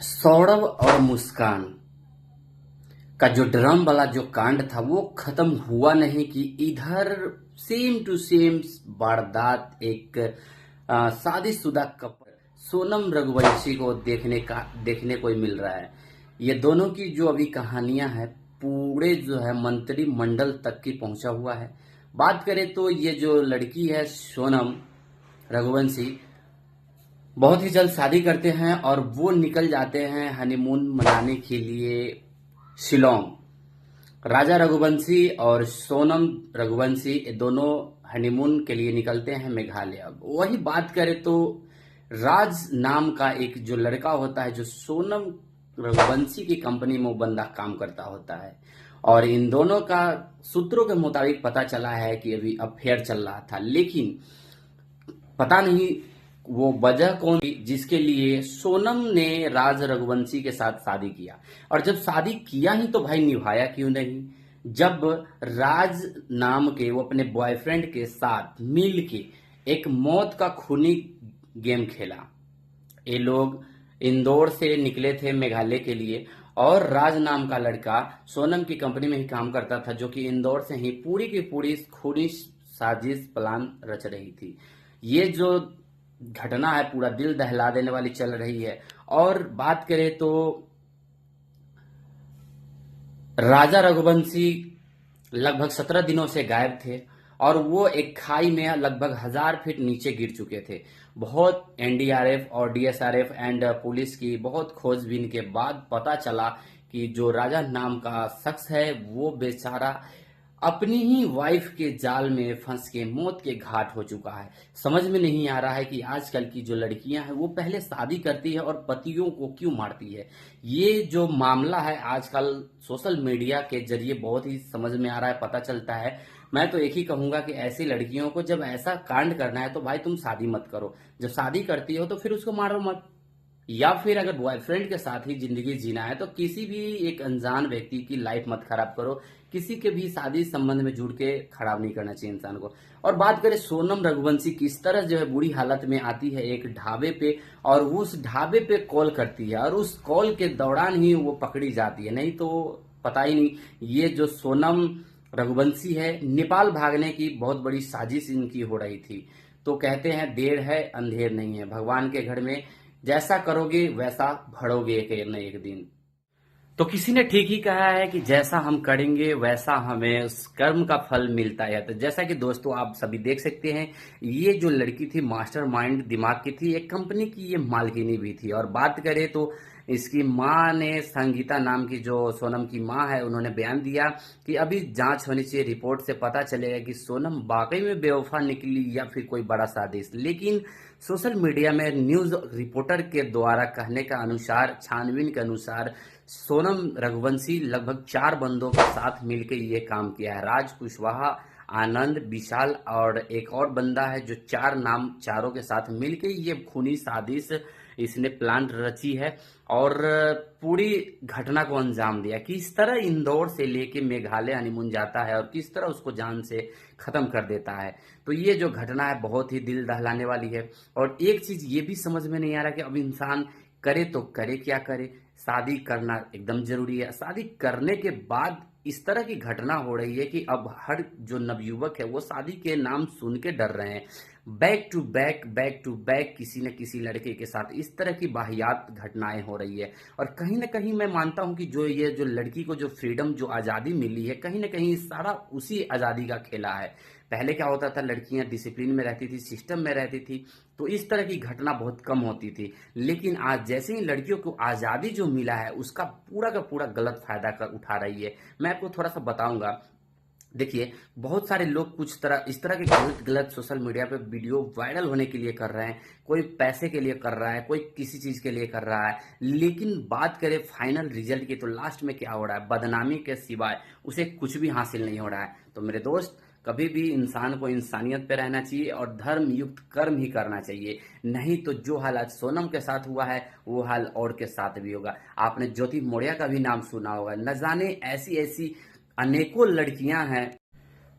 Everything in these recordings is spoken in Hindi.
सौरभ और मुस्कान का जो ड्रम वाला जो कांड था वो खत्म हुआ नहीं कि इधर सेम टू सेम वारदात एक शादीशुदा कपल सोनम रघुवंशी को देखने को ही मिल रहा है। ये दोनों की जो अभी कहानियां हैं पूरे जो है मंत्रिमंडल तक की पहुंचा हुआ है। बात करें तो ये जो लड़की है सोनम रघुवंशी बहुत ही जल्द शादी करते हैं और वो निकल जाते हैं हनीमून मनाने के लिए शिलोंग। राजा रघुवंशी और सोनम रघुवंशी ये दोनों हनीमून के लिए निकलते हैं मेघालय। वही बात करें तो राज नाम का एक जो लड़का होता है जो सोनम रघुवंशी की कंपनी में वो बंदा काम करता होता है और इन दोनों का सूत्रों के मुताबिक पता चला है कि अभी अफेयर चल रहा था, लेकिन पता नहीं वो वजह कौन थी जिसके लिए सोनम ने राज रघुवंशी के साथ शादी किया। और जब शादी किया ही तो भाई निभाया क्यों नहीं। जब राज नाम के वो अपने बॉयफ्रेंड के साथ मिल के एक मौत का खूनी गेम खेला। ये लोग इंदौर से निकले थे मेघालय के लिए और राज नाम का लड़का सोनम की कंपनी में ही काम करता था जो कि इंदौर से ही पूरी की पूरी खूनी साजिश प्लान रच रही थी। ये जो घटना है पूरा दिल दहला देने वाली चल रही है। और बात करें तो राजा रघुवंशी लगभग 17 दिनों से गायब थे और वो एक खाई में लगभग 1000 फीट नीचे गिर चुके थे। बहुत एनडीआरएफ और डीएसआरएफ एंड पुलिस की बहुत खोजबीन के बाद पता चला कि जो राजा नाम का शख्स है वो बेचारा अपनी ही वाइफ के जाल में फंस के मौत के घाट हो चुका है। समझ में नहीं आ रहा है कि आजकल की जो लड़कियां हैं वो पहले शादी करती है और पतियों को क्यों मारती है। ये जो मामला है आजकल सोशल मीडिया के जरिए बहुत ही समझ में आ रहा है, पता चलता है। मैं तो एक ही कहूंगा कि ऐसी लड़कियों को जब ऐसा कांड करना है तो भाई तुम शादी मत करो। जब शादी करती हो तो फिर उसको मारो मत, या फिर अगर बॉयफ्रेंड के साथ ही जिंदगी जीना है तो किसी भी एक अनजान व्यक्ति की लाइफ मत खराब करो। किसी के भी शादी संबंध में जुड़ के खराब नहीं करना चाहिए इंसान को। और बात करें सोनम रघुवंशी किस तरह जो है बुरी हालत में आती है एक ढाबे पे और उस ढाबे पे कॉल करती है और उस कॉल के दौरान ही वो पकड़ी जाती है, नहीं तो पता ही नहीं। ये जो सोनम रघुवंशी है नेपाल भागने की बहुत बड़ी साजिश इनकी हो रही थी। तो कहते हैं देर है अंधेर नहीं है, भगवान के घर में जैसा करोगे वैसा भरोगे एक न एक दिन। तो किसी ने ठीक ही कहा है कि जैसा हम करेंगे वैसा हमें उस कर्म का फल मिलता है। तो जैसा कि दोस्तों आप सभी देख सकते हैं ये जो लड़की थी मास्टरमाइंड दिमाग की थी, एक कंपनी की ये मालकिनी भी थी। और बात करें तो इसकी मां ने, संगीता नाम की जो सोनम की मां है, उन्होंने बयान दिया कि अभी जांच होनी चाहिए, रिपोर्ट से पता चलेगा कि सोनम वाकई में बेवफा निकली या फिर कोई बड़ा साजिश। लेकिन सोशल मीडिया में न्यूज रिपोर्टर के द्वारा कहने का अनुसार, छानबीन के अनुसार, सोनम रघुवंशी लगभग 4 बंदों के साथ मिलकर ये काम किया है। राज कुशवाहा, आनंद, विशाल और एक और बंदा है जो 4 नाम चारों के साथ मिलकर ये खूनी साजिश इसने प्लान रची है और पूरी घटना को अंजाम दिया। किस तरह इंदौर से लेके मेघालय हनीमून जाता है और किस तरह उसको जान से खत्म कर देता है। तो ये जो घटना है बहुत ही दिल दहलाने वाली है। और एक चीज ये भी समझ में नहीं आ रहा कि अब इंसान करे तो करे क्या करे। शादी करना एकदम जरूरी है, शादी करने के बाद इस तरह की घटना हो रही है कि अब हर जो नवयुवक है वो शादी के नाम सुन के डर रहे हैं। बैक टू बैक किसी न किसी लड़के के साथ इस तरह की वाहियात घटनाएं हो रही है। और कहीं ना कहीं मैं मानता हूं कि जो ये जो लड़की को जो फ्रीडम, जो आज़ादी मिली है, कहीं ना कहीं सारा उसी आज़ादी का खेला है। पहले क्या होता था, लड़कियां डिसिप्लिन में रहती थी, सिस्टम में रहती थी, तो इस तरह की घटना बहुत कम होती थी। लेकिन आज जैसे ही लड़कियों को आज़ादी जो मिला है उसका पूरा का पूरा गलत फायदा उठा रही है। मैं आपको थोड़ा सा बताऊंगा। देखिए बहुत सारे लोग कुछ तरह इस तरह के गलत गलत सोशल मीडिया पे वीडियो वायरल होने के लिए कर रहे हैं। कोई पैसे के लिए कर रहा है, कोई किसी चीज के लिए कर रहा है, लेकिन बात करें फाइनल रिजल्ट की तो लास्ट में क्या हो रहा है, बदनामी के सिवाय उसे कुछ भी हासिल नहीं हो रहा है। तो मेरे दोस्त, कभी भी इंसान को इंसानियत पे रहना चाहिए और धर्म युक्त कर्म ही करना चाहिए, नहीं तो जो हाल आज सोनम के साथ हुआ है वो हाल और के साथ भी होगा। आपने ज्योति मौर्य का भी नाम सुना होगा, न जाने ऐसी ऐसी अनेकों लड़कियां हैं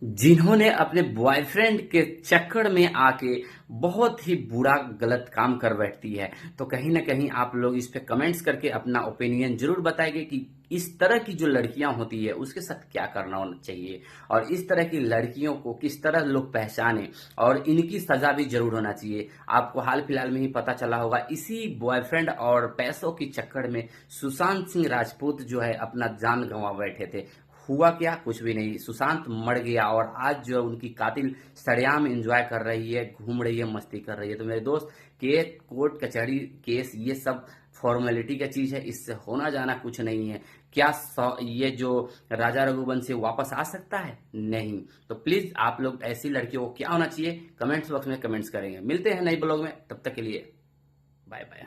जिन्होंने अपने बॉयफ्रेंड के चक्कर में आके बहुत ही बुरा गलत काम कर बैठती है। तो कहीं ना कहीं आप लोग इस पे कमेंट्स करके अपना ओपिनियन जरूर बताएंगे कि इस तरह की जो लड़कियां होती है उसके साथ क्या करना होना चाहिए, और इस तरह की लड़कियों को किस तरह लोग पहचाने, और इनकी सजा भी जरूर होना चाहिए। आपको हाल फिलहाल में ही पता चला होगा, इसी बॉयफ्रेंड और पैसों के चक्कर में सुशांत सिंह राजपूत जो है अपना जान गंवा बैठे थे। हुआ क्या? कुछ भी नहीं, सुशांत मर गया, और आज जो है उनकी कातिल सरेआम एंजॉय कर रही है, घूम रही है, मस्ती कर रही है। तो मेरे दोस्त, केस, कोर्ट कचहरी, केस, ये सब फॉर्मेलिटी का चीज है, इससे होना जाना कुछ नहीं है। क्या ये जो राजा रघुवंशी वापस आ सकता है? नहीं। तो प्लीज आप लोग ऐसी लड़कियों को क्या होना चाहिए, कमेंट्स बॉक्स में कमेंट्स करेंगे। मिलते हैं नई ब्लॉग में, तब तक के लिए बाय बाय।